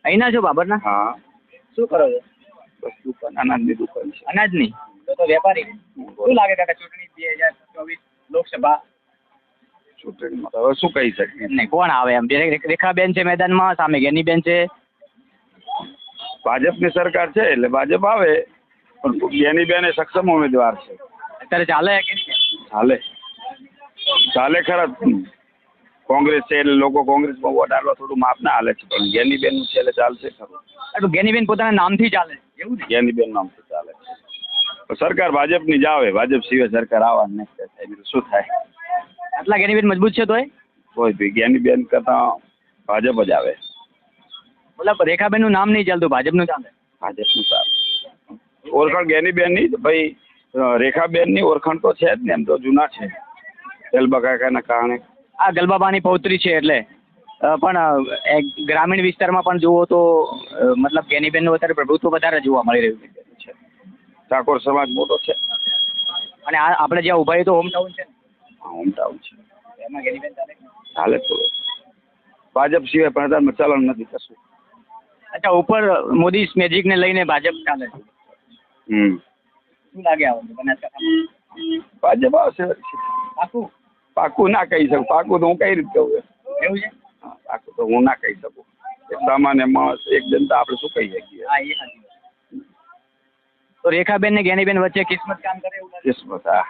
અહીંના છો બાબરના? હા. શું કરો છો? બસ દુકાન, અનાજની દુકાન છે. અનાજની? તો વેપારી. શું લાગે કાકા ચૂંટણી 2024 લોકસભા? ચૂંટણીમાં તો હવે શું કહી શકીએ? નહીં, કોણ આવે એમ? રેખાબેન છે મેદાનમાં, સામે ગેનીબેન છે. ભાજપની સરકાર છે એટલે ભાજપ આવે, પણ જ્ઞાનીબેન એ સક્ષમ ઉમેદવાર છે. અત્યારે ચાલે કે નહીં? ચાલે ખરા. કોંગ્રેસ છે એટલે લોકો કોંગ્રેસમાં વોટ આપવા થોડું માપ ના હાલે છે, પણ જ્ઞાનીબેનનું છે એટલે ચાલશે ખરું. તો ગેનીબેન પોતાના નામથી ચાલે એવું ને? જ્ઞાનીબેન નામથી ચાલે છે. પણ સરકાર ભાજપની જ આવે, ભાજપ સિવાય સરકાર આવવાની નહીં થાય. શું થાય? આટલા ગેનીબેન મજબૂત છે તોય? કોઈ બી જ્ઞાનીબેન કરતા ભાજપ જ આવે. મતલબ રેખાબેનનું નામ નહીં ચાલતું, ભાજપનું ચાલે? ભાજપનું ચાલે. ઓળખાણ જ્ઞાનીબેનની ભાઈ, રેખાબેનની ઓળખાણ તો છે જ ને, એમ તો જૂના છે ગલબા કાકાના કારણે. આ ગલબાબાની પૌત્રી છે એટલે પણ ગ્રામીણ વિસ્તારમાં પણ જુઓ તો મતલબ ગેનીબેનનું અત્યારે પ્રભુત્વ વધારે જોવા મળી રહ્યું છે. ઠાકોર સમાજ મોટો છે અને આ આપણે જ્યાં ઉભા તો હોમટાઉન છે ને? હા, હોમટાઉન છે. એમાં ગેનીબેન ચાલે? ચાલે થોડું. ભાજપ સિવાય પ્રધાનમાં ચલણ નથી કશું. અચ્છા, ઉપર મોદી મેજિકને લઈને ભાજપ ચાલે છે. શું લાગે આવો બનાસકાંઠામાં? ભાજપ આવશે. પાકું? પાકું ના કહી શકું. પાકું તો હું કઈ રીતે કહું? એવું છે? હા, પાકું તો હું ના કહી શકું. એક સામાન્ય માણસ, એક જનતા, આપણે શું કહી શકીએ? હા, એ સાચી વાત. તો રેખાબેન ને ગેનીબેન વચ્ચે કિસ્મત કામ કરે એવું લાગે? કિસ્મત. હા.